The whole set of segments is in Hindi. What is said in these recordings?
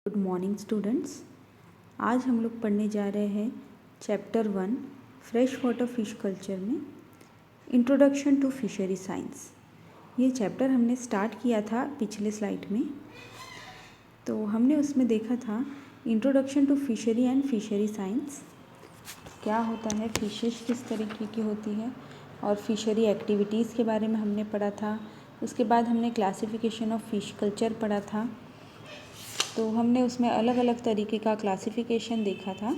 Good morning students. आज हम लोग पढ़ने जा रहे हैं chapter 1 fresh water fish culture में इंट्रोडक्शन टू फिशरी साइंस। ये चैप्टर हमने स्टार्ट किया था पिछले स्लाइड में। तो हमने उसमें देखा था introduction to fishery and fishery science, क्या होता है, फिशेस किस तरीके की होती है और फिशरी एक्टिविटीज़ के बारे में हमने पढ़ा था। उसके बाद हमने क्लासिफिकेशन ऑफ फिश कल्चर पढ़ा था। तो हमने उसमें अलग अलग तरीके का क्लासिफिकेशन देखा था।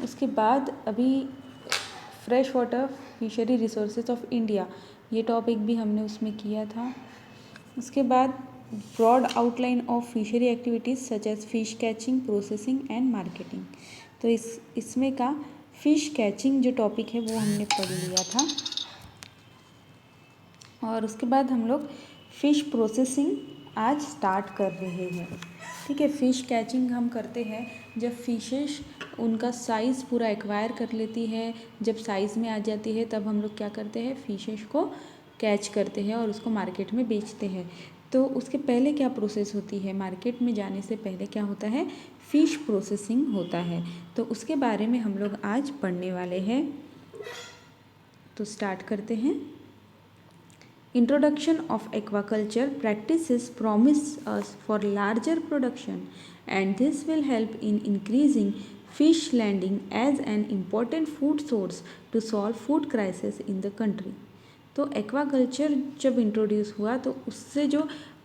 उसके बाद अभी fresh water fishery resources of India, ये टॉपिक भी हमने उसमें किया था। उसके बाद broad outline of fishery activities such as fish catching, processing and marketing. तो इसमें का फ़िश कैचिंग जो टॉपिक है वो हमने पढ़ लिया था। और उसके बाद हम लोग फ़िश प्रोसेसिंग आज स्टार्ट कर रहे हैं। ठीक है, फ़िश कैचिंग हम करते हैं जब फिशेस उनका साइज़ पूरा एक्वायर कर लेती है, जब साइज़ में आ जाती है तब हम लोग क्या करते हैं, फिशेस को कैच करते हैं और उसको मार्केट में बेचते हैं। तो उसके पहले क्या प्रोसेस होती है, मार्केट में जाने से पहले क्या होता है, फ़िश प्रोसेसिंग होता है। तो उसके बारे में हम लोग आज पढ़ने वाले हैं। तो स्टार्ट करते हैं। Introduction of aquaculture practices promise us for larger production, and this will help in increasing fish landing as an important food source to solve food crisis in the country. तो एक्वाकल्चर जब इंट्रोड्यूस हुआ तो उससे जो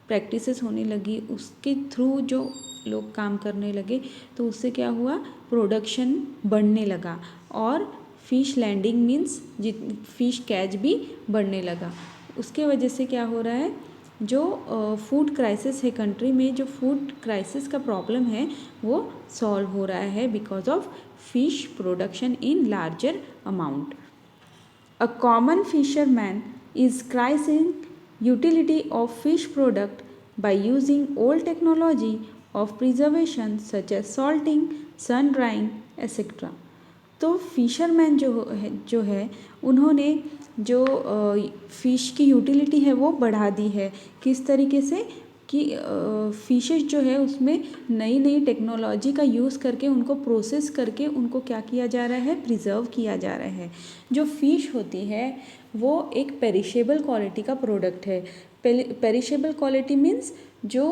प्रैक्टिसेस होने लगी, उसके थ्रू जो लोग काम करने लगे, तो उससे क्या हुआ, प्रोडक्शन बढ़ने लगा और fish landing means fish catch भी बढ़ने लगा। उसके वजह से क्या हो रहा है, जो फूड क्राइसिस है कंट्री में, जो फूड क्राइसिस का प्रॉब्लम है वो सॉल्व हो रहा है because of fish production in larger amount. A common fisherman is increasing utility of fish product by using old technology of preservation such as salting, sun drying, etc. तो फिशरमैन जो है उन्होंने जो फ़िश की यूटिलिटी है वो बढ़ा दी है। किस तरीके से कि फ़िशेस जो है उसमें नई नई टेक्नोलॉजी का यूज़ करके उनको प्रोसेस करके उनको क्या किया जा रहा है, प्रिजर्व किया जा रहा है। जो फ़िश होती है वो एक पेरिशेबल क्वालिटी का प्रोडक्ट है। पेरिशेबल क्वालिटी मीन्स जो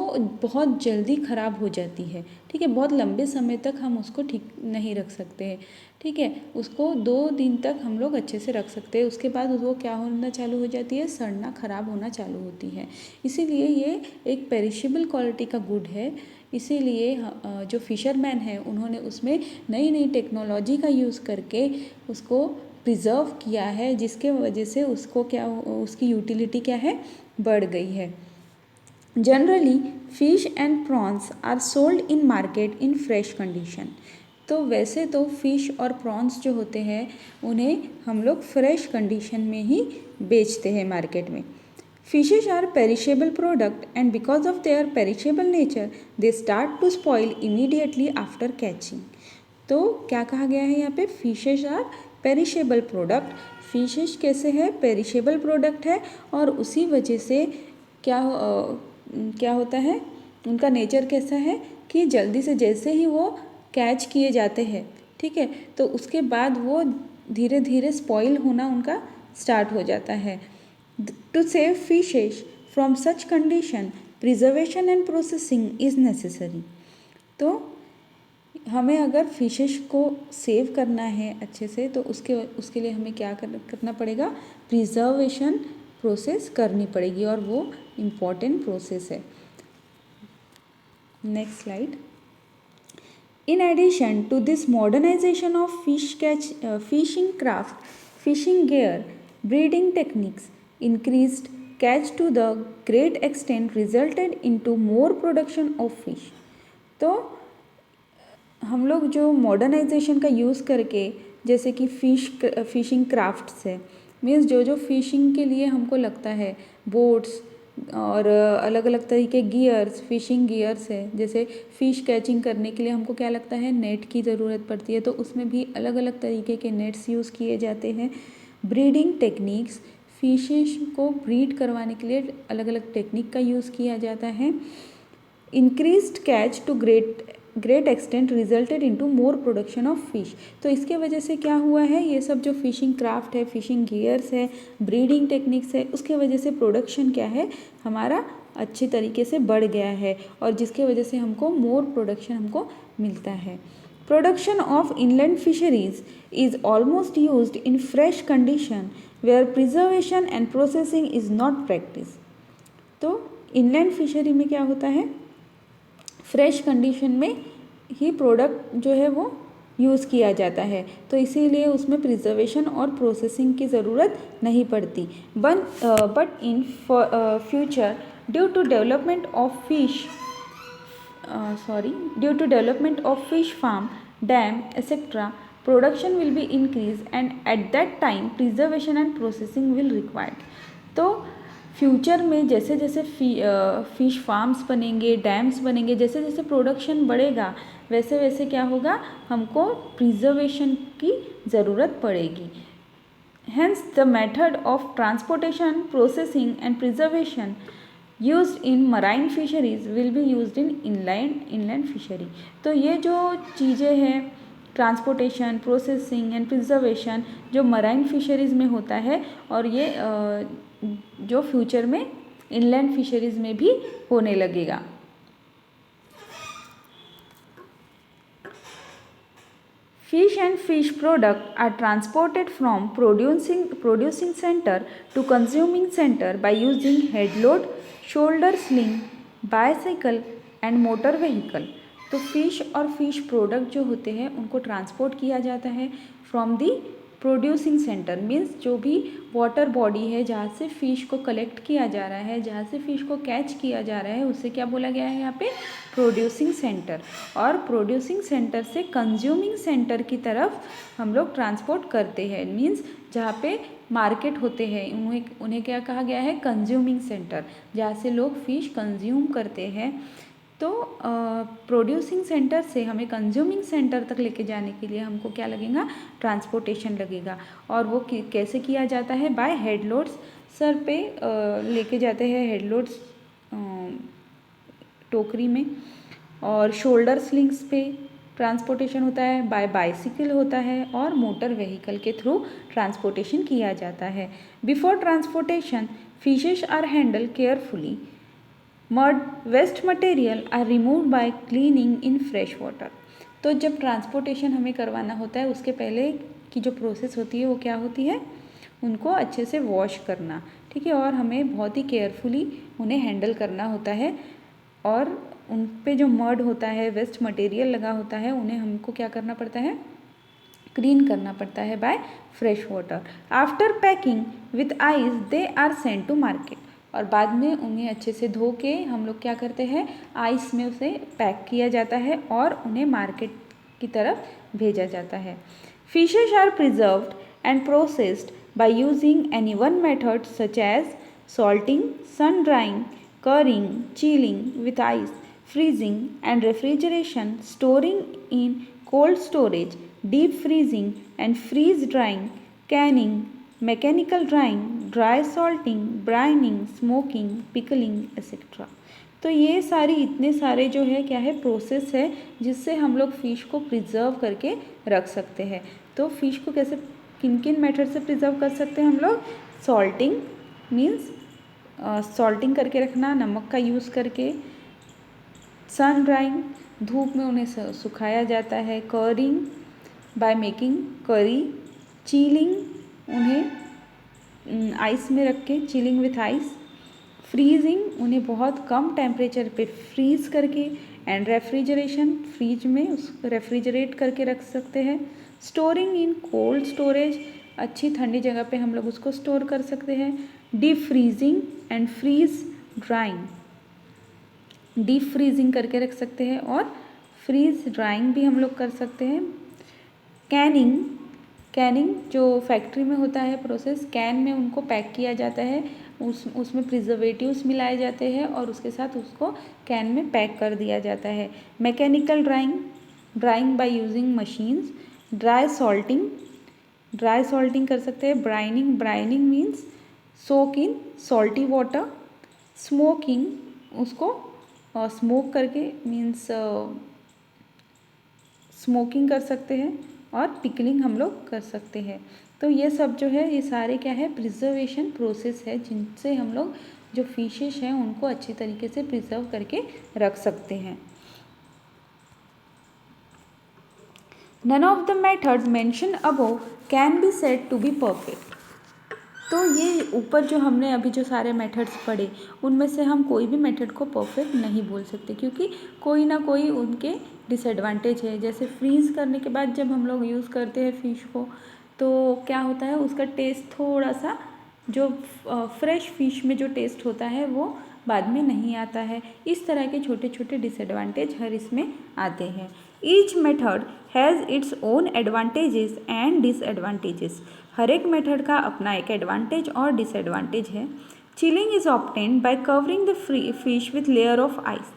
बहुत जल्दी ख़राब हो जाती है। ठीक है, बहुत लंबे समय तक हम उसको ठीक नहीं रख सकते हैं। ठीक है, उसको 2 दिन तक हम लोग अच्छे से रख सकते हैं, उसके बाद वो क्या होना चालू हो जाती है, सड़ना, ख़राब होना चालू होती है। इसीलिए ये एक पेरिशेबल क्वालिटी का गुड है। इसीलिए जो फिशरमैन है उन्होंने उसमें नई नई टेक्नोलॉजी का यूज़ करके उसको प्रिजर्व किया है, जिसके वजह से उसको क्या, उसकी यूटिलिटी क्या है, बढ़ गई है। Generally fish and prawns are sold in market in fresh condition. तो वैसे तो फ़िश और प्रॉन्स जो होते हैं उन्हें हम लोग फ्रेश कंडीशन में ही बेचते हैं मार्केट में। Fishes are perishable product and because of their perishable nature they start to spoil immediately after catching. तो क्या कहा गया है यहाँ पे, fishes are perishable product. Fishes कैसे है, पेरिशेबल प्रोडक्ट है और उसी वजह से क्या होता है, उनका नेचर कैसा है कि जल्दी से जैसे ही वो कैच किए जाते हैं, ठीक है, तो उसके बाद वो धीरे धीरे स्पॉइल होना उनका स्टार्ट हो जाता है। To save fishes from such condition preservation and processing is necessary. तो हमें अगर फिशेस को सेव करना है अच्छे से तो उसके लिए हमें क्या करना पड़ेगा, प्रिजर्वेशन प्रोसेस करनी पड़ेगी और वो इम्पॉर्टेंट प्रोसेस है। Next slide. In addition to this modernization of fishing craft, fishing gear, breeding techniques, increased catch to the great extent resulted into more production of fish. तो हम लोग जो मॉडर्नाइजेशन का यूज़ करके, जैसे कि फिशिंग क्राफ्ट्स है, मीन्स जो फिशिंग के लिए हमको लगता है, बोट्स और अलग अलग तरीके गियर्स, फिशिंग गियर्स है, जैसे फ़िश कैचिंग करने के लिए हमको क्या लगता है, नेट की ज़रूरत पड़ती है, तो उसमें भी अलग अलग तरीके के नेट्स यूज़ किए जाते हैं। ब्रीडिंग टेक्निक्स, फिशेस को ब्रीड करवाने के लिए अलग अलग टेक्निक का यूज़ किया जाता है। Increased catch to great extent resulted into more production of fish. तो इसके वजह से क्या हुआ है, ये सब जो फिशिंग क्राफ्ट है, फिशिंग गियर्स है, ब्रीडिंग टेक्निक्स है, उसके वजह से प्रोडक्शन क्या है हमारा अच्छे तरीके से बढ़ गया है, और जिसके वजह से हमको मोर प्रोडक्शन हमको मिलता है। Production of inland fisheries is almost used in fresh condition where preservation and processing is not practice. तो इनलैंड फिशरी में क्या होता है, फ्रेश कंडीशन में ही प्रोडक्ट जो है वो यूज़ किया जाता है, तो इसीलिए उसमें प्रिजर्वेशन और प्रोसेसिंग की ज़रूरत नहीं पड़ती। But in future due to development of fish farm, dam etcetera, production will be increase and at that time preservation and processing will required. तो फ्यूचर में जैसे जैसे फिश फार्म्स बनेंगे, डैम्स बनेंगे, जैसे जैसे प्रोडक्शन बढ़ेगा वैसे वैसे क्या होगा, हमको प्रिजर्वेशन की ज़रूरत पड़ेगी। Hence, the method of transportation, processing and preservation used in marine fisheries will be used in inland fishery। तो ये जो चीज़ें हैं ट्रांसपोर्टेशन, प्रोसेसिंग एंड प्रिजर्वेशन जो मराइन फिशरीज़ में होता है, और ये जो फ्यूचर में इनलैंड फिशरीज़ में भी होने लगेगा। Fish and fish product are transported from producing center to consuming center by using head load, shoulder sling, bicycle and motor vehicle। तो फिश और फिश प्रोडक्ट जो होते हैं उनको ट्रांसपोर्ट किया जाता है from the producing centre, means जो भी वाटर बॉडी है जहाँ से फ़िश को कलेक्ट किया जा रहा है, जहाँ से फ़िश को कैच किया जा रहा है, उसे क्या बोला गया है यहाँ पे, प्रोड्यूसिंग सेंटर। और प्रोड्यूसिंग सेंटर से कंज्यूमिंग सेंटर की तरफ हम लोग ट्रांसपोर्ट करते हैं, मीन्स जहाँ पे मार्केट होते हैं उन्हें क्या कहा गया है, कंज्यूमिंग सेंटर, जहाँ से लोग फ़िश कंज्यूम करते हैं। तो प्रोड्यूसिंग सेंटर से हमें कंज्यूमिंग सेंटर तक लेके जाने के लिए हमको क्या लगेगा, ट्रांसपोर्टेशन लगेगा। और वो कैसे किया जाता है, बाय हेड लोड्स, सर पे लेके जाते हैं हेड लोड्स टोकरी में, और शोल्डर स्लिंग्स पे ट्रांसपोर्टेशन होता है, बाय बाइसिकल होता है, और मोटर व्हीकल के थ्रू ट्रांसपोर्टेशन किया जाता है। Before transportation fishes are handle carefully, mud waste material are remove by cleaning in fresh water. तो जब ट्रांसपोर्टेशन हमें करवाना होता है उसके पहले की जो प्रोसेस होती है वो क्या होती है, उनको अच्छे से वॉश करना, ठीक है, और हमें बहुत ही केयरफुली उन्हें हैंडल करना होता है, और उन पे जो मड होता है, वेस्ट मटेरियल लगा होता है, उन्हें हमको क्या करना पड़ता है, क्लीन करना पड़ता है by fresh water. After packing with ice they are sent to market, और बाद में उन्हें अच्छे से धो के हम लोग क्या करते हैं, आइस में उसे पैक किया जाता है और उन्हें मार्केट की तरफ भेजा जाता है। Fishes are preserved and processed by using any one method such as salting, sun drying, curing, chilling with ice, freezing and refrigeration, storing in cold storage, deep freezing and freeze drying, canning, mechanical drying, dry salting, brining, smoking, pickling etc। तो ये सारी इतने सारे जो है क्या है, प्रोसेस है जिससे हम लोग फ़िश को प्रिजर्व करके रख सकते हैं। तो फ़िश को कैसे, किन किन मेथड से प्रिजर्व कर सकते हैं हम लोग, सॉल्टिंग मीन्स सॉल्टिंग करके रखना, नमक का यूज़ करके, सन ड्राइंग धूप में उन्हें सुखाया जाता है, करिंग बाय मेकिंग करी, चीलिंग उन्हें आइस में रख के, चिलिंग विथ आइस, फ्रीजिंग उन्हें बहुत कम टेम्परेचर पे फ्रीज़ करके, एंड रेफ्रिजरेशन फ्रीज में उसको रेफ्रिजरेट करके रख सकते हैं, स्टोरिंग इन कोल्ड स्टोरेज अच्छी ठंडी जगह पे हम लोग उसको स्टोर कर सकते हैं, deep freezing and freeze drying, deep freezing करके रख सकते हैं और फ्रीज ड्राइंग भी हम लोग कर सकते हैं। कैनिंग, कैनिंग जो फैक्ट्री में होता है प्रोसेस, कैन में उनको पैक किया जाता है, उसमें प्रिजर्वेटिव्स मिलाए जाते हैं और उसके साथ उसको कैन में पैक कर दिया जाता है। Mechanical drawing, drawing by using machines, dry salting, dry salting कर सकते हैं, ब्राइनिंग, ब्राइनिंग मीन्स सोक इन सॉल्टी वाटर, स्मोकिंग उसको स्मोक करके मीन्स स्मोकिंग कर सकते हैं और पिकलिंग हम लोग कर सकते हैं। तो ये सब जो है ये सारे क्या है प्रिजर्वेशन प्रोसेस है जिनसे हम लोग जो फिशेस हैं उनको अच्छी तरीके से प्रिजर्व करके रख सकते हैं। None of the methods mentioned above can be said to be perfect. तो ये ऊपर जो हमने अभी जो सारे मेथड्स पढ़े उनमें से हम कोई भी मेथड को परफेक्ट नहीं बोल सकते, क्योंकि कोई ना कोई उनके डिसएडवांटेज है। जैसे फ्रीज़ करने के बाद जब हम लोग यूज़ करते हैं फ़िश को तो क्या होता है उसका टेस्ट थोड़ा सा जो फ्रेश फिश में जो टेस्ट होता है वो बाद में नहीं आता है। इस तरह के छोटे छोटे डिसएडवांटेज हर इसमें आते हैं। Each method has its own advantages and disadvantages. हर एक मेथड का अपना एक एडवांटेज और डिसएडवांटेज है। Chilling is obtained by covering the fish with layer of ice.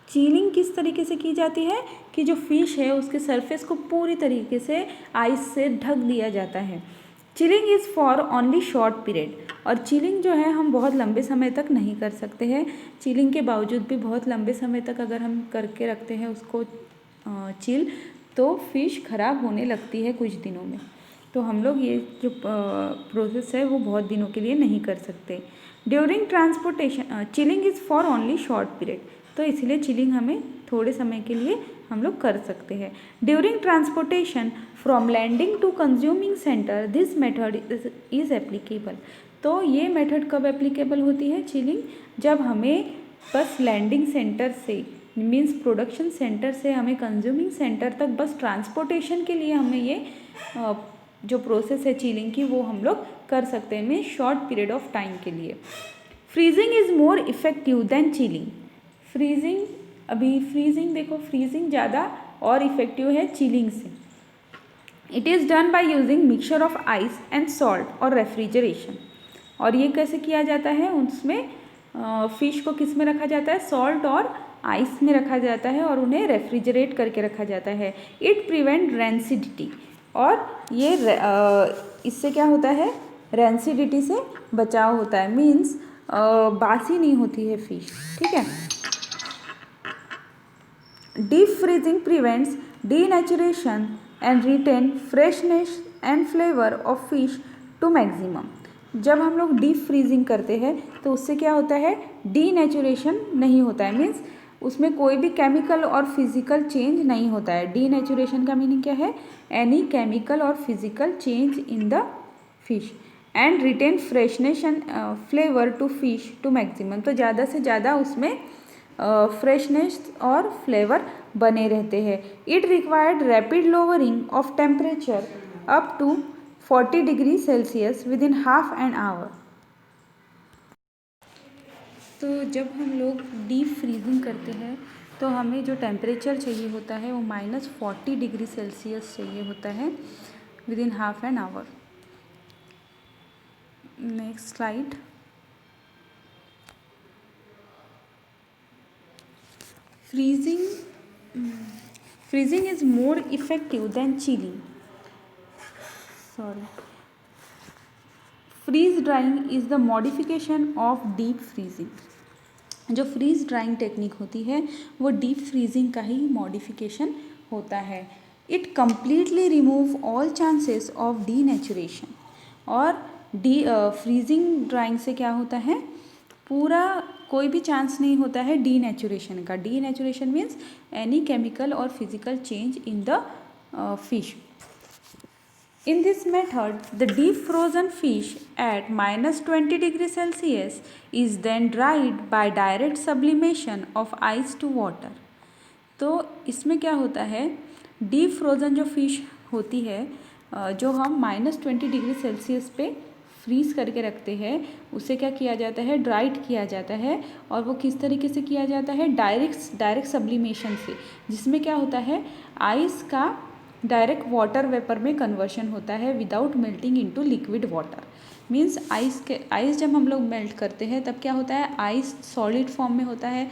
Chilling किस तरीके से की जाती है कि जो फिश है उसके सरफेस को पूरी तरीके से आइस से ढक दिया जाता है। Chilling is for only short period. और चिलिंग जो है हम बहुत लंबे समय तक नहीं कर सकते हैं। चिलिंग के बावजूद भी बहुत लंबे समय तक अगर हम करके रखते हैं उसको चिल तो फिश ख़राब होने लगती है कुछ दिनों में। तो हम लोग ये जो प्रोसेस है वो बहुत दिनों के लिए नहीं कर सकते। During transportation chilling is for only short period. तो इसलिए चिलिंग हमें थोड़े समय के लिए हम लोग कर सकते हैं। During transportation from landing to consuming center this method is applicable. तो ये मेथड कब एप्लीकेबल होती है चिलिंग, जब हमें बस लैंडिंग सेंटर से मीन्स प्रोडक्शन सेंटर से हमें कंज्यूमिंग सेंटर तक बस ट्रांसपोर्टेशन के लिए हमें ये जो प्रोसेस है चिलिंग की वो हम लोग कर सकते हैं means short period of time के लिए। Freezing is more effective than chilling. Freezing अभी फ्रीजिंग देखो फ्रीजिंग ज़्यादा और इफेक्टिव है चिलिंग से। It is done by using mixture of ice and salt और रेफ्रिजरेशन। और ये कैसे किया जाता है उसमें फ़िश को किस में रखा जाता है सॉल्ट और आइस में रखा जाता है और उन्हें रेफ्रिजरेट करके रखा जाता है। It prevent rancidity. और ये इससे क्या होता है रेंसिडिटी से बचाव होता है मीन्स बासी नहीं होती है फ़िश। ठीक है। Deep freezing prevents denaturation and retain freshness and flavour of fish to maximum. जब हम लोग डीप फ्रीजिंग करते हैं तो उससे क्या होता है डीनेचुरेशन नहीं होता है मीन्स उसमें कोई भी केमिकल और फिजिकल चेंज नहीं होता है। डीनेचुरेशन का मीनिंग क्या है एनी केमिकल और physical change in the fish and retain freshness and flavour to fish to maximum. तो ज़्यादा से ज़्यादा उसमें फ्रेशनेस और फ्लेवर बने रहते हैं। It required rapid lowering of temperature up to 40 degree celsius within half an hour. तो जब हम लोग डीप फ्रीजिंग करते हैं तो हमें जो टेम्परेचर चाहिए होता है वो -40 डिग्री सेल्सियस चाहिए होता है within half an hour. Next slide. Freezing is more effective than chilling. Freeze drying is the modification of deep freezing. जो फ्रीज ड्राइंग टेक्निक होती है वो डीप फ्रीजिंग का ही मॉडिफिकेशन होता है। It completely remove all chances of denaturation. और फ्रीजिंग ड्राइंग से क्या होता है पूरा कोई भी चांस नहीं होता है डीनेचुरेशन का। डीनेचुरेशन मीन्स एनी केमिकल और physical change in the fish. In this method, the deep frozen fish at -20 degree Celsius is then dried by direct sublimation of ice to water. तो इसमें क्या होता है डीप फ्रोज़न जो फिश होती है जो हम -20 डिग्री सेल्सियस पे फ्रीज़ करके रखते हैं उसे क्या किया जाता है ड्राइड किया जाता है। और वो किस तरीके से किया जाता है डायरेक्ट सब्लिमेशन से, जिसमें क्या होता है आइस का डायरेक्ट वाटर वेपर में कन्वर्शन होता है without melting into liquid water. Means ice जब हम लोग मेल्ट करते हैं तब क्या होता है आइस सॉलिड फॉर्म में होता है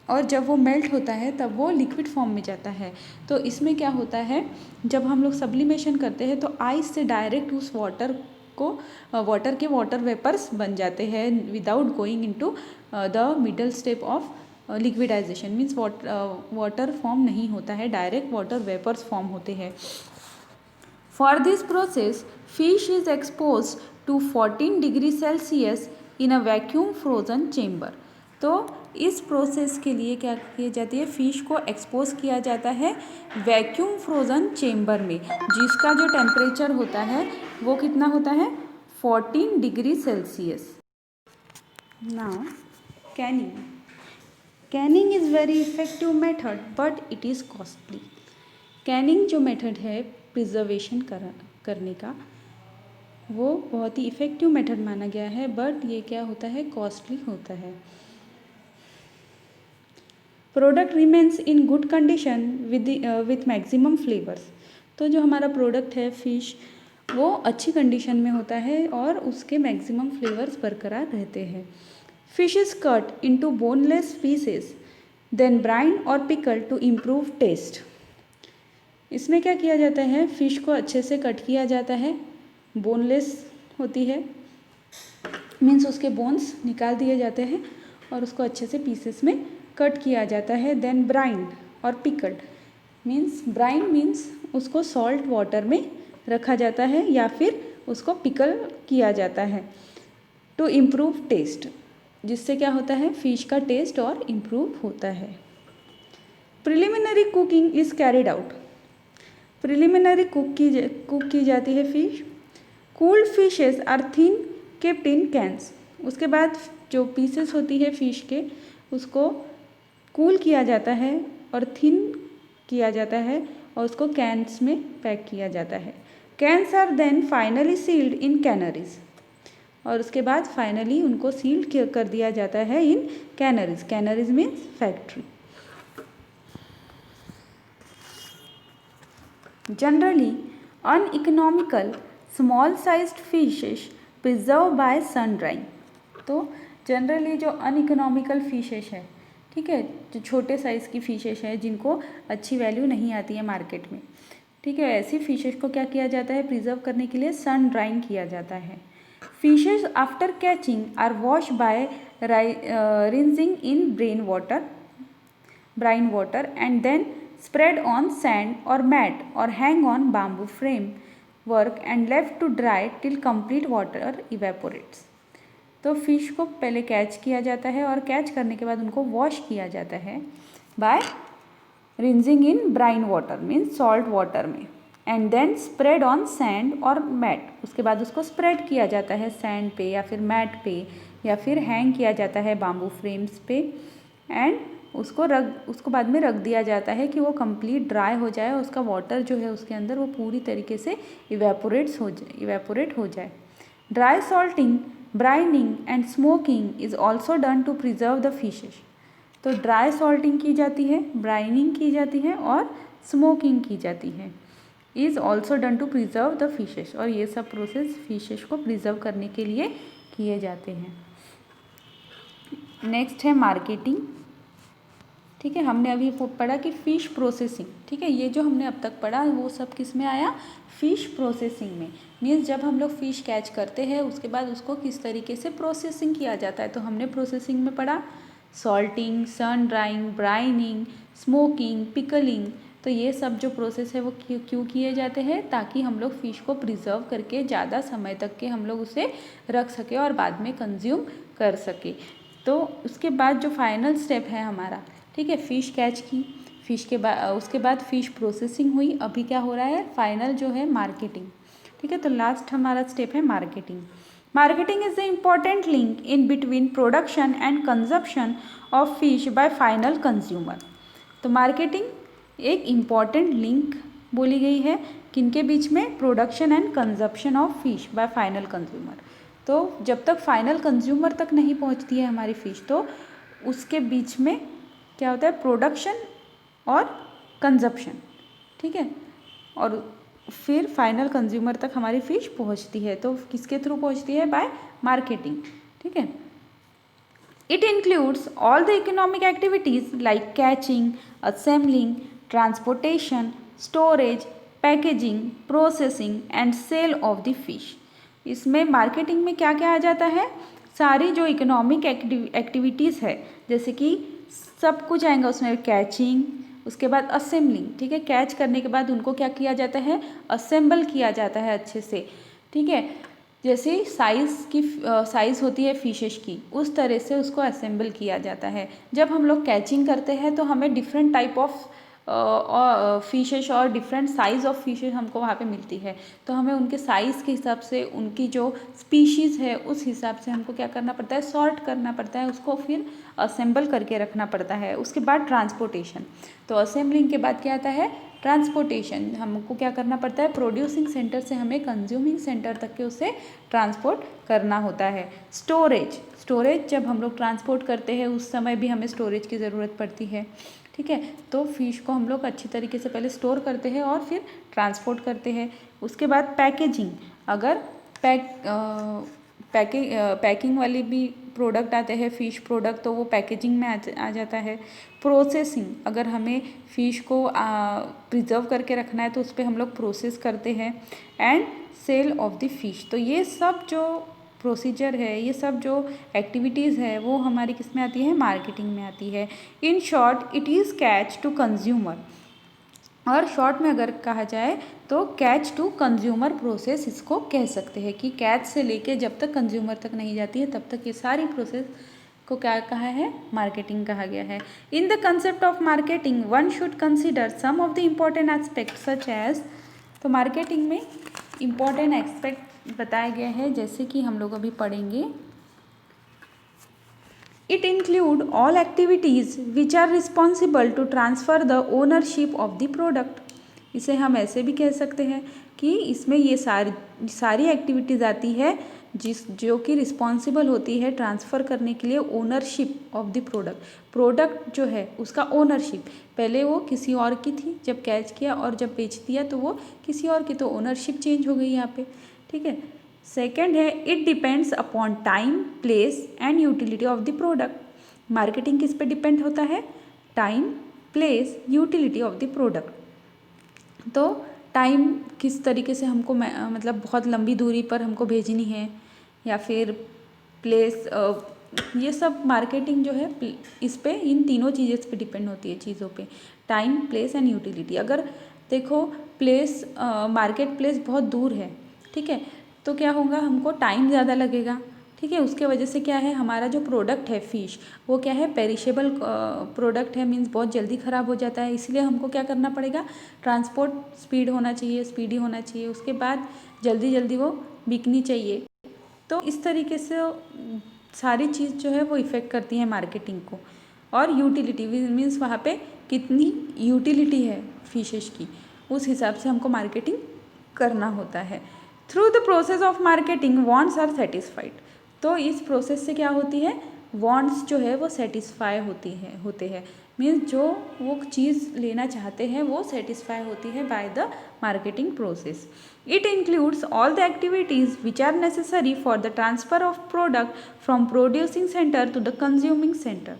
और जब वो मेल्ट होता है तब वो लिक्विड फॉर्म में जाता है। तो इसमें क्या होता है जब हम लोग सब्लिमेशन करते हैं तो आइस से डायरेक्ट उस वाटर के वाटर वेपर्स बन जाते हैं without going into the middle step of liquidisation means water form नहीं होता है, डायरेक्ट वाटर वेपर्स फॉर्म होते हैं। For this process fish is expose to 14 degree celsius in a vacuum frozen chamber. तो इस प्रोसेस के लिए क्या की जाती है, फ़िश को एक्सपोज किया जाता है वैक्यूम फ्रोज़न चेम्बर में, जिसका जो टेम्परेचर होता है वो कितना होता है 14 degree Celsius. Now Canning. Canning is very effective method but it is costly. Canning जो मेथड है प्रिजर्वेशन करने का, वो बहुत ही इफ़ेक्टिव मेथड माना गया है, बट ये क्या होता है, कॉस्टली होता है। Product remains in good condition with maximum flavours. तो जो हमारा प्रोडक्ट है फ़िश, वो अच्छी कंडीशन में होता है और उसके मैक्सिमम फ्लेवर्स बरकरार रहते हैं। Fish is cut into boneless pieces then brine और पिकल टू इम्प्रूव टेस्ट। इसमें क्या किया जाता है, फ़िश को अच्छे से कट किया जाता है, बोनलेस होती है मीन्स उसके बोन्स निकाल दिए जाते हैं और उसको अच्छे से पीसेस में कट किया जाता है। देन ब्राइन और पिकल्ड मीन्स, ब्राइन मीन्स उसको सॉल्ट वाटर में रखा जाता है या फिर उसको पिकल किया जाता है टू इम्प्रूव टेस्ट, जिससे क्या होता है फ़िश का टेस्ट और इम्प्रूव होता है। Preliminary cooking is carried out. Preliminary cook की जाती है fish. Cooled fishes are then kept in cans. उसके बाद जो पीसेस होती है फ़िश के, उसको कूल किया जाता है और थिन किया जाता है और उसको कैंस में पैक किया जाता है। Cans are then finally sealed in canneries. और उसके बाद फाइनली उनको सील्ड कर दिया जाता है in canneries. Canneries means factory. Generally uneconomical small sized fishes preserve by sun drying. तो जनरली जो अनइकोनॉमिकल फिशेस है, ठीक है, जो छोटे साइज़ की फिशेस है जिनको अच्छी वैल्यू नहीं आती है मार्केट में, ठीक है, ऐसी फिशेस को क्या किया जाता है, प्रिजर्व करने के लिए सन ड्राइंग किया जाता है। Fishes after catching are wash by rinsing in brine water and then spread on sand or mat or hang on bamboo frame work and left to dry till complete water evaporates। तो फिश को पहले कैच किया जाता है और कैच करने के बाद उनको वॉश किया जाता है by rinsing in brine water means salt water में, and then spread on sand और मैट। उसके बाद उसको स्प्रेड किया जाता है सैंड पे या फिर मैट पे या फिर हैंग किया जाता है बाम्बू फ्रेम्स पे, एंड उसको बाद में रख दिया जाता है कि वो कंप्लीट ड्राई हो जाए, उसका वाटर जो है उसके अंदर वो पूरी तरीके से इवेपोरेट हो जाए। Dry salting, brining and smoking is also done to preserve the fishes. तो ड्राई सॉल्टिंग की जाती है, ब्राइनिंग की जाती है और स्मोकिंग की जाती है। Is also done to preserve the fishes. और ये सब प्रोसेस फिशेस को प्रिजर्व करने के लिए किए जाते हैं। नेक्स्ट है मार्केटिंग। ठीक है, हमने अभी पढ़ा कि फ़िश प्रोसेसिंग, ठीक है, ये जो हमने अब तक पढ़ा वो सब किस में आया, फ़िश प्रोसेसिंग में। मीन्स जब हम लोग फ़िश कैच करते हैं उसके बाद उसको किस तरीके से प्रोसेसिंग किया जाता है। तो हमने प्रोसेसिंग में पढ़ा salting, sun drawing, brining, smoking, pickling. तो ये सब जो प्रोसेस है वो क्यों किए जाते हैं, ताकि हम लोग फ़िश को प्रिजर्व करके ज़्यादा समय तक के हम लोग उसे रख सके और बाद में कंज्यूम कर सके। तो उसके बाद जो फाइनल स्टेप है हमारा, ठीक है, फ़िश कैच की, फ़िश के बाद उसके बाद फ़िश प्रोसेसिंग हुई, अभी क्या हो रहा है, फाइनल जो है मार्केटिंग। ठीक है, तो लास्ट हमारा स्टेप है marketing. Marketing is the important link in between production and consumption of fish bye final consumer. तो मार्केटिंग एक इम्पॉर्टेंट लिंक बोली गई है किनके बीच में, production and consumption of fish bye final consumer. तो जब तक फाइनल कंज्यूमर तक नहीं पहुंचती है हमारी फ़िश, तो उसके बीच में क्या होता है, प्रोडक्शन और कंजप्शन। ठीक है, और फिर फाइनल कंज्यूमर तक हमारी फ़िश पहुंचती है। तो किसके थ्रू पहुंचती है, बाय मार्केटिंग। ठीक है, it includes all the economic activities like catching, assembling, transportation, storage, packaging, processing and sale of the fish. इसमें मार्केटिंग में क्या क्या आ जाता है, सारी जो इकोनॉमिक एक्टिविटीज़ है, जैसे कि सब कुछ आएगा उसमें, कैचिंग, उसके बाद असेंबलिंग, ठीक है। कैच करने के बाद उनको क्या किया जाता है, असेंबल किया जाता है अच्छे से, ठीक है। जैसे साइज़ होती है फिशेस की, उस तरह से उसको असेंबल किया जाता है। जब हम लोग कैचिंग करते हैं तो हमें डिफरेंट टाइप ऑफ फिशेस और डिफरेंट साइज़ ऑफ फिशेस हमको वहाँ पे मिलती है, तो हमें उनके साइज़ के हिसाब से, उनकी जो स्पीशीज़ है उस हिसाब से हमको क्या करना पड़ता है, सॉर्ट करना पड़ता है, उसको फिर असेंबल करके रखना पड़ता है। उसके बाद ट्रांसपोर्टेशन, तो असेंबलिंग के बाद क्या आता है, ट्रांसपोर्टेशन। हमको क्या करना पड़ता है, प्रोड्यूसिंग सेंटर से हमें कंज्यूमिंग सेंटर तक के उसे ट्रांसपोर्ट करना होता है। स्टोरेज जब हम लोग ट्रांसपोर्ट करते हैं उस समय भी हमें स्टोरेज की ज़रूरत पड़ती है, ठीक है। तो फिश को हम लोग अच्छी तरीके से पहले स्टोर करते हैं और फिर ट्रांसपोर्ट करते हैं। उसके बाद पैकेजिंग, अगर पैकिंग वाली भी प्रोडक्ट आते हैं फिश प्रोडक्ट, तो वो पैकेजिंग में आ जाता है। प्रोसेसिंग, अगर हमें फ़िश को प्रिजर्व करके रखना है तो उस पर हम लोग प्रोसेस करते हैं। And sale of the fish, तो ये सब जो प्रोसीजर है, ये सब जो एक्टिविटीज़ है वो हमारी किस में आती है, मार्केटिंग में आती है। In short it is catch to consumer, और शॉर्ट में अगर कहा जाए तो कैच टू कंज्यूमर प्रोसेस इसको कह सकते हैं, कि कैच से लेके जब तक कंज्यूमर तक नहीं जाती है तब तक ये सारी प्रोसेस को क्या कहा है, मार्केटिंग कहा गया है। In the concept of marketing one should consider some of the important aspect such as, तो मार्केटिंग में इम्पॉर्टेंट एस्पेक्ट बताया गया है, जैसे कि हम लोग अभी पढ़ेंगे। It include all activities which are responsible to transfer the ownership of the product. इसे हम ऐसे भी कह सकते हैं कि इसमें ये सारी एक्टिविटीज़ आती है जो कि रिस्पॉन्सिबल होती है ट्रांसफ़र करने के लिए ओनरशिप ऑफ द प्रोडक्ट जो है उसका ओनरशिप, पहले वो किसी और की थी जब कैच किया, और जब बेच दिया तो वो किसी और की, तो ओनरशिप चेंज हो गई यहाँ पे, ठीक है। सेकेंड है, it depends upon time, place and utility of the product. Marketing किस पे डिपेंड होता है, time, place, utility of the product. तो टाइम किस तरीके से हमको मतलब बहुत लंबी दूरी पर हमको भेजनी है, या फिर प्लेस, ये सब मार्केटिंग जो है इस पे, इन तीनों चीज़ों पे डिपेंड होती है, चीज़ों पे, टाइम, प्लेस एंड यूटिलिटी। अगर देखो प्लेस, मार्केट प्लेस बहुत दूर है, ठीक है, तो क्या होगा, हमको टाइम ज़्यादा लगेगा, ठीक है। उसके वजह से क्या है, हमारा जो प्रोडक्ट है फ़िश, वो क्या है, पेरिशेबल प्रोडक्ट है, मीन्स बहुत जल्दी ख़राब हो जाता है, इसलिए हमको क्या करना पड़ेगा, ट्रांसपोर्ट स्पीडी होना चाहिए, उसके बाद जल्दी जल्दी वो बिकनी चाहिए। तो इस तरीके से सारी चीज़ जो है वो इफ़ेक्ट करती है मार्केटिंग को। और यूटिलिटी मीन्स वहाँ पे कितनी यूटिलिटी है फिशेस की, उस हिसाब से हमको मार्केटिंग करना होता है। Through the process of marketing wants are satisfied, तो इस प्रोसेस से क्या होती है, वांट्स जो है वो सेटिस्फाई होते हैं, मीन्स जो वो चीज़ लेना चाहते हैं वो सेटिस्फाई होती है by the marketing process. It includes all the activities which are necessary for the transfer of product from producing center to the consuming center,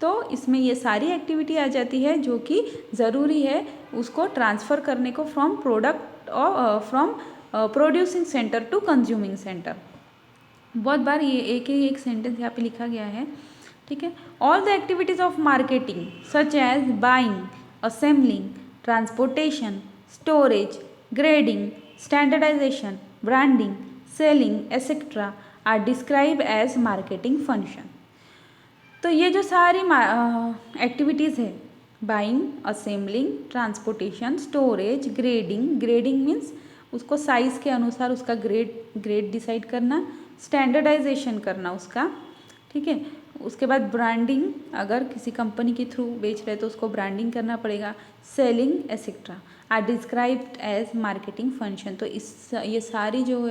तो इसमें ये सारी एक्टिविटी आ जाती है जो कि ज़रूरी है उसको ट्रांसफ़र करने को फ्रॉम प्रोडक्ट और from producing center to consuming center. बहुत बार ये एक सेंटेंस यहाँ पे लिखा गया है, ठीक है। All the activities of marketing such as buying, assembling, transportation, storage, grading, standardisation, branding, selling etcetera are describe as marketing function. तो ये जो सारी एक्टिविटीज़ है, buying, assembling, transportation, storage, grading means उसको साइज़ के अनुसार उसका ग्रेड डिसाइड करना, स्टैंडर्डाइजेशन करना उसका, ठीक है। उसके बाद ब्रांडिंग, अगर किसी कंपनी के थ्रू बेच रहे तो उसको ब्रांडिंग करना पड़ेगा, selling etcetera are described as marketing function. तो ये सारी जो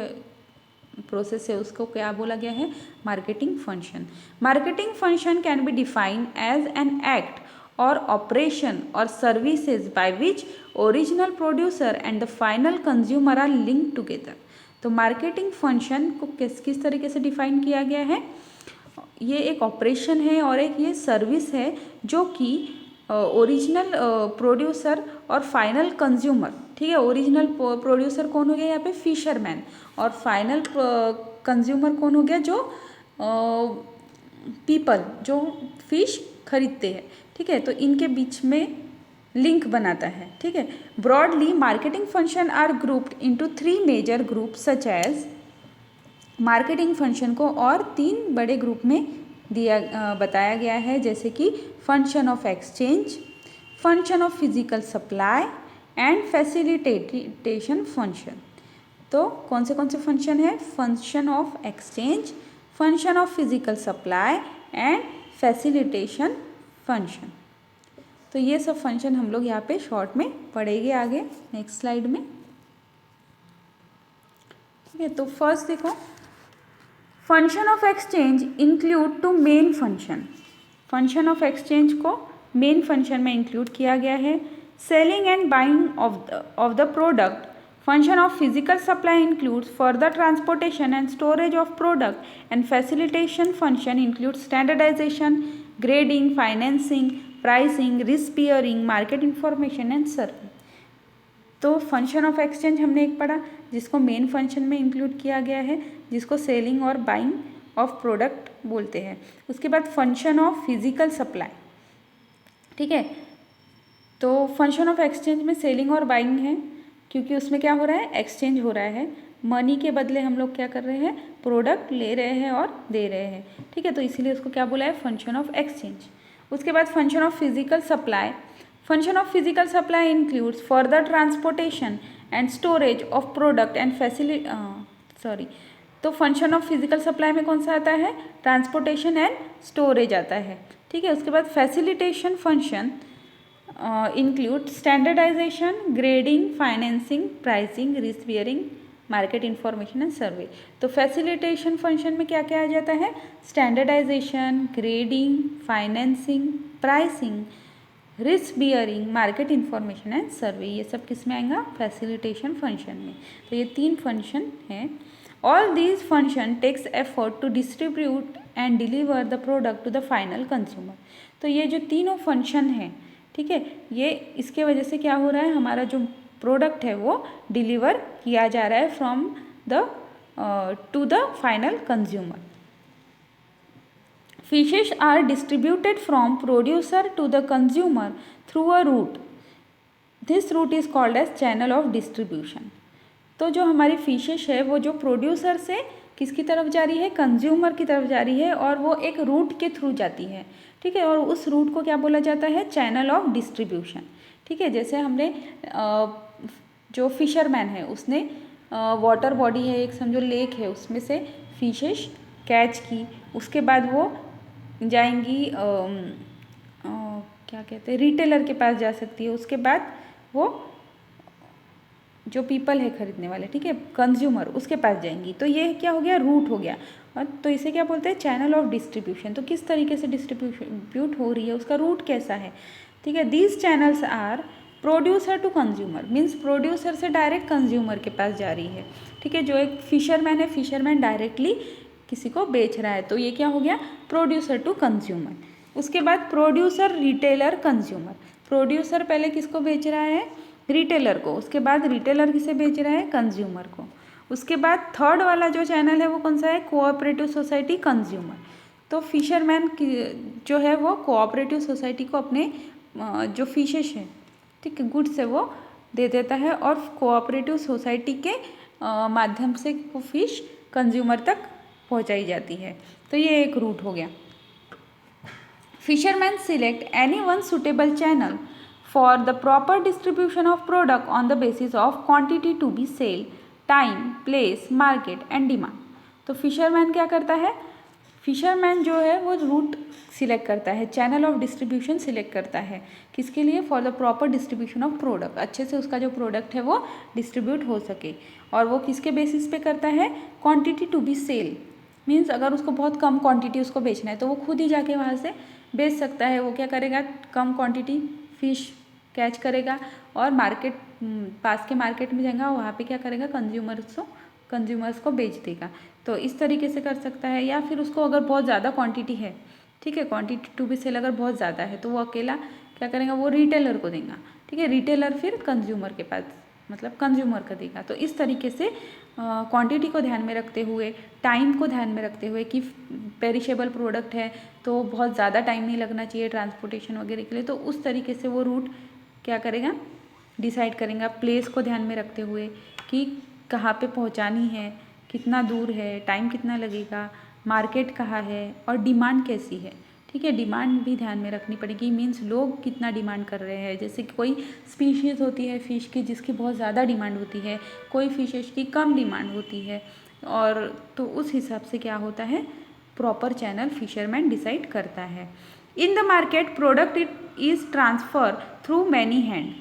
प्रोसेस है उसको क्या बोला गया है, marketing function. Marketing function can be defined as an act or operation or services by which original producer and the final consumer are linked together। तो मार्केटिंग फंक्शन को किस तरीके से डिफाइन किया गया है, ये एक ऑपरेशन है और एक ये सर्विस है जो कि ओरिजिनल प्रोड्यूसर और फाइनल कंज्यूमर, ठीक है। ओरिजिनल प्रोड्यूसर कौन हो गया यहाँ पे, फिशरमैन, और फाइनल कंज्यूमर कौन हो गया, जो पीपल जो फिश खरीदते हैं, ठीक है, तो इनके बीच में लिंक बनाता है, ठीक है। Broadly marketing function are grouped into 3 major group such as, marketing function को और 3 बड़े ग्रुप में बताया गया है, जैसे कि function of exchange, function of physical supply and facilitation function. तो कौन से फंक्शन है? Function of exchange, function of physical supply and facilitation function. तो ये सब फंक्शन हम लोग यहाँ पे शॉर्ट में पढ़ेंगे आगे नेक्स्ट स्लाइड में, ठीक है। तो फर्स्ट देखो, function of exchange include to main function. Function of exchange को मेन फंक्शन में इंक्लूड किया गया है। Selling and buying of the product. Function of physical supply includes further transportation and storage of product and facilitation function include standardisation, grading, financing, pricing, risk bearing, market information and service. तो फंक्शन ऑफ एक्सचेंज हमने एक पढ़ा जिसको मेन फंक्शन में इंक्लूड किया गया है, जिसको सेलिंग और बाइंग ऑफ प्रोडक्ट बोलते हैं। उसके बाद फंक्शन ऑफ फिजिकल सप्लाई, ठीक है। तो फंक्शन ऑफ एक्सचेंज में सेलिंग और बाइंग है, क्योंकि उसमें क्या हो रहा है? एक्सचेंज हो रहा है, मनी के बदले हम लोग क्या कर रहे हैं? प्रोडक्ट ले रहे हैं और दे रहे हैं, ठीक है। तो इसीलिए उसको क्या बोला है? Function of exchange. उसके बाद function of physical supply. Function of physical supply includes further transportation and storage of product and तो फंक्शन ऑफ फिजिकल सप्लाई में कौन सा आता है? ट्रांसपोर्टेशन एंड स्टोरेज आता है, ठीक है। उसके बाद facilitation function include standardisation, grading, financing, pricing, risk bearing, market information and survey. तो फैसिलिटेशन फंक्शन में क्या क्या आ जाता है? Standardisation, grading, financing, pricing, risk bearing, market information and survey. ये सब किस में आएगा? फैसिलिटेशन फंक्शन में। तो ये 3 फंक्शन हैं। All these function takes effort to distribute and deliver the product to the final consumer. तो ये जो तीनों फंक्शन हैं, ठीक है, ये इसके वजह से क्या हो रहा है? हमारा जो प्रोडक्ट है वो डिलीवर किया जा रहा है from the two the final consumer. Fishes are distributed from producer to the consumer through a route. This route is called as channel of distribution. तो जो हमारी फिशेस है वो जो प्रोड्यूसर से किसकी तरफ जा रही है? कंज्यूमर की तरफ जा रही है, और वो एक रूट के थ्रू जाती है, ठीक है। और उस रूट को क्या बोला जाता है? चैनल ऑफ डिस्ट्रीब्यूशन, ठीक है। जैसे हमने जो फिशरमैन है उसने वाटर बॉडी है, एक समझो लेक है, उसमें से फिशेस कैच की, उसके बाद वो जाएंगी क्या कहते हैं, रिटेलर के पास जा सकती है, उसके बाद वो जो पीपल है खरीदने वाले, ठीक है, कंज्यूमर, उसके पास जाएंगी। तो ये क्या हो गया? रूट हो गया। और तो इसे क्या बोलते हैं? Channel of distribution. तो किस तरीके से डिस्ट्रीब्यूट हो रही है, उसका रूट कैसा है, ठीक है। These channels are producer to consumer, means producer से डायरेक्ट कंज्यूमर के पास जा रही है, ठीक है। जो एक फिशरमैन है, फिशरमैन डायरेक्टली किसी को बेच रहा है, तो ये क्या हो गया? Producer to consumer. उसके बाद प्रोड्यूसर, रिटेलर, कंज्यूमर। प्रोड्यूसर पहले किसको बेच रहा है? रिटेलर को। उसके बाद रिटेलर किसे बेच रहा है? कंज्यूमर को। उसके बाद थर्ड वाला जो चैनल है वो कौन सा है? Cooperative society, consumer. तो फिशरमैन जो है वो कोऑपरेटिव सोसाइटी को अपने जो फिशेस है, ठीक है, गुड्स है, वो दे देता है, और कोऑपरेटिव सोसाइटी के माध्यम से वो फिश कंज्यूमर तक पहुंचाई जाती है। तो ये एक रूट हो गया। Fisherman select any one suitable channel for the proper distribution of product on the basis of quantity to be sell, time, place, market and demand. तो फिशरमैन क्या करता है? फिशरमैन जो है वो रूट सिलेक्ट करता है, चैनल ऑफ डिस्ट्रीब्यूशन सिलेक्ट करता है, किसके लिए? For the proper distribution of product, अच्छे से उसका जो प्रोडक्ट है वो डिस्ट्रीब्यूट हो सके। और वो किसके बेसिस पे करता है? Quantity to be sell, means अगर उसको बहुत कम क्वांटिटी उसको बेचना है तो वो खुद ही जाके वहाँ से बेच सकता है। वो क्या करेगा? कम क्वांटिटी फिश कैच करेगा और मार्केट, पास के मार्केट में जाएगा, वहाँ पे क्या करेगा? कंज्यूमर्स को बेच देगा। तो इस तरीके से कर सकता है। या फिर उसको अगर बहुत ज़्यादा क्वांटिटी है, ठीक है, क्वांटिटी टू बी सेल अगर बहुत ज़्यादा है, तो वो अकेला क्या करेगा? वो रिटेलर को देगा, ठीक है। रिटेलर फिर कंज्यूमर के पास, मतलब कंज्यूमर का देगा। तो इस तरीके से क्वांटिटी को ध्यान में रखते हुए, टाइम को ध्यान में रखते हुए कि पेरिशेबल प्रोडक्ट है तो बहुत ज़्यादा टाइम नहीं लगना चाहिए ट्रांसपोर्टेशन वगैरह के लिए, तो उस तरीके से वो रूट क्या करेगा, डिसाइड करेगा। प्लेस को ध्यान में रखते हुए कि कहाँ पे पहुँचानी है, कितना दूर है, टाइम कितना लगेगा, मार्केट कहाँ है और डिमांड कैसी है। ठीक है, डिमांड भी ध्यान में रखनी पड़ेगी, मीन्स लोग कितना डिमांड कर रहे हैं। जैसे कि कोई स्पीशीज़ होती है फ़िश की जिसकी बहुत ज़्यादा डिमांड होती है, कोई फिशेस की कम डिमांड होती है, और तो उस हिसाब से क्या होता है, प्रॉपर चैनल फिशरमैन डिसाइड करता है। In the market product it is transfer through many hand.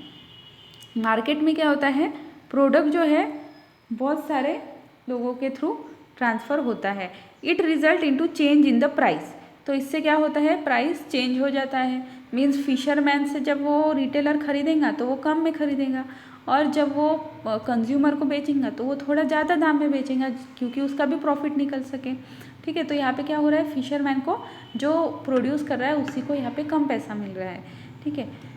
Market में क्या होता है, प्रोडक्ट जो है बहुत सारे लोगों के थ्रू ट्रांसफ़र होता है। It result into change in the price. तो इससे क्या होता है, प्राइस चेंज हो जाता है। मीन्स फिशरमैन से जब वो रिटेलर खरीदेगा तो वो कम में खरीदेगा, और जब वो कंज्यूमर को बेचेगा तो वो थोड़ा ज़्यादा दाम में बेचेगा क्योंकि उसका भी प्रॉफिट निकल सके। ठीक है, तो यहाँ पे क्या हो रहा है, फिशरमैन को जो प्रोड्यूस कर रहा है उसी को यहाँ पे कम पैसा मिल रहा है। ठीक है,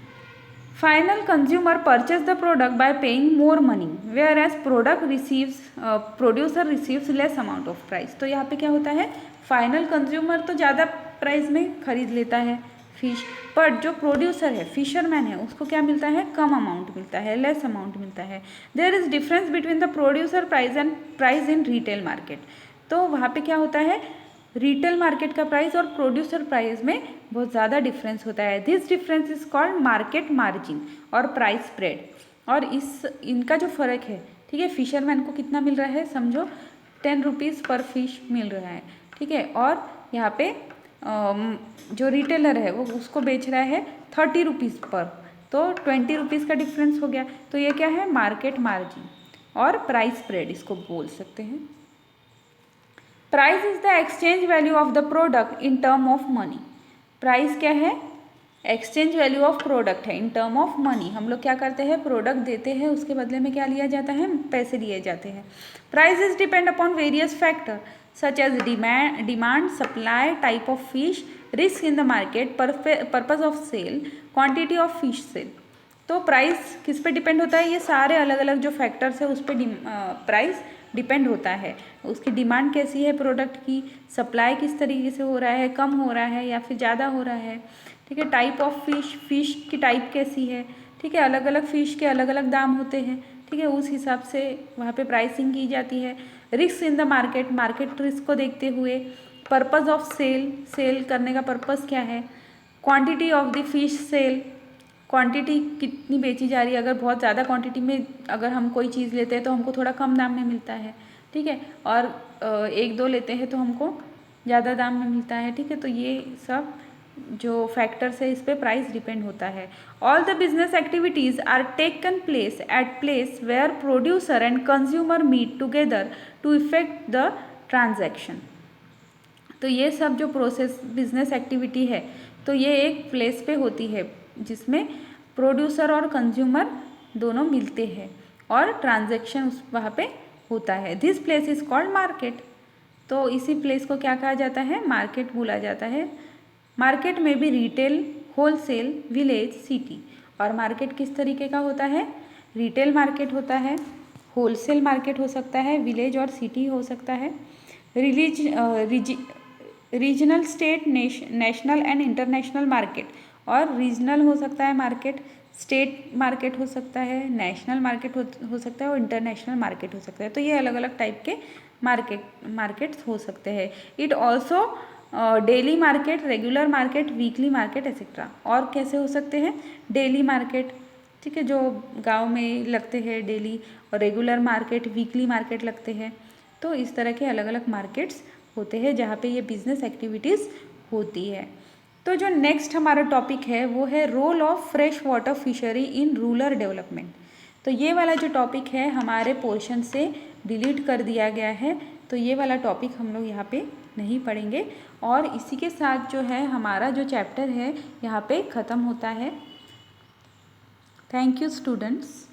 final consumer purchase the product by paying more money whereas producer receives less amount of price. तो यहाँ पे क्या होता है, फाइनल कंज्यूमर तो ज़्यादा प्राइस में खरीद लेता है फिश, बट जो प्रोड्यूसर है, फिशरमैन है, उसको क्या मिलता है, कम अमाउंट मिलता है, लेस अमाउंट मिलता है। There is difference between the producer price and price in retail market. तो वहाँ पे क्या होता है, रिटेल मार्केट का प्राइस और प्रोड्यूसर प्राइस में बहुत ज़्यादा डिफरेंस होता है। This difference is called market margin और प्राइस स्प्रेड। और इनका जो फ़र्क है, ठीक है, फिशरमैन को कितना मिल रहा है, समझो 10 रुपीज़ पर फिश मिल रहा है। ठीक है, और यहाँ पे जो रिटेलर है वो उसको बेच रहा है 30 रुपीज़ पर, तो 20 रुपीज़ का डिफरेंस हो गया। तो ये क्या है, मार्केट मार्जिन और प्राइस स्प्रेड इसको बोल सकते हैं। Price is the exchange value of the product in term of money. Price क्या है, एक्सचेंज वैल्यू ऑफ प्रोडक्ट है इन टर्म ऑफ मनी। हम लोग क्या करते हैं, प्रोडक्ट देते हैं, उसके बदले में क्या लिया जाता है, पैसे लिए जाते हैं। Price is depend upon various factor such as demand, supply, type of fish, risk in the market, purpose of sell, quantity of fish sell. तो प्राइस किस पे डिपेंड होता है, ये सारे अलग अलग जो फैक्टर्स है उस पर प्राइस डिपेंड होता है। उसकी डिमांड कैसी है प्रोडक्ट की, सप्लाई किस तरीके से हो रहा है, कम हो रहा है या फिर ज़्यादा हो रहा है। ठीक है, टाइप ऑफ फिश, फिश की टाइप कैसी है। ठीक है, अलग अलग फ़िश के अलग अलग दाम होते हैं। ठीक है, उस हिसाब से वहाँ पे प्राइसिंग की जाती है। Risk in the market, market risk को देखते हुए। पर्पज़ ऑफ सेल, सेल करने का पर्पज़ क्या है। Quantity of the fish sell, quantity कितनी बेची जा रही है। अगर बहुत ज़्यादा क्वांटिटी में अगर हम कोई चीज़ लेते हैं तो हमको थोड़ा कम दाम में मिलता है। ठीक है, और एक दो लेते हैं तो हमको ज़्यादा दाम में मिलता है। ठीक है, तो ये सब जो फैक्टर्स है इस पे प्राइस डिपेंड होता है। All the business activities are taken place at place where producer and consumer meet together to effect the transaction. तो ये सब जो प्रोसेस बिजनेस एक्टिविटी है तो ये एक प्लेस पे होती है जिसमें प्रोड्यूसर और कंज्यूमर दोनों मिलते हैं और ट्रांजैक्शन उस वहाँ पे होता है। This place is called market. तो इसी प्लेस को क्या कहा जाता है, मार्केट बोला जाता है। मार्केट में भी रिटेल, होलसेल, विलेज, सिटी। और मार्केट किस तरीके का होता है, रिटेल मार्केट होता है, होलसेल मार्केट हो सकता है, विलेज और सिटी हो सकता है, regional, state, national and international market. और रीजनल हो सकता है मार्केट, स्टेट मार्केट हो सकता है, नेशनल मार्केट हो सकता है और इंटरनेशनल मार्केट हो सकता है। तो ये अलग अलग टाइप के मार्केट्स हो सकते हैं। It also daily market, regular market, weekly market etcetera. और कैसे हो सकते हैं, डेली मार्केट, ठीक है, जो गांव में लगते हैं डेली, और रेगुलर मार्केट, वीकली मार्केट लगते हैं। तो इस तरह के अलग अलग मार्केट्स होते हैं जहाँ पे ये बिजनेस एक्टिविटीज़ होती है। तो जो नेक्स्ट हमारा टॉपिक है वो है role of fresh water fishery in rural development. तो ये वाला जो टॉपिक है हमारे पोर्शन से डिलीट कर दिया गया है, तो ये वाला टॉपिक हम लोग यहाँ पे नहीं पढ़ेंगे। और इसी के साथ जो है हमारा जो चैप्टर है यहाँ पे ख़त्म होता है। Thank you students.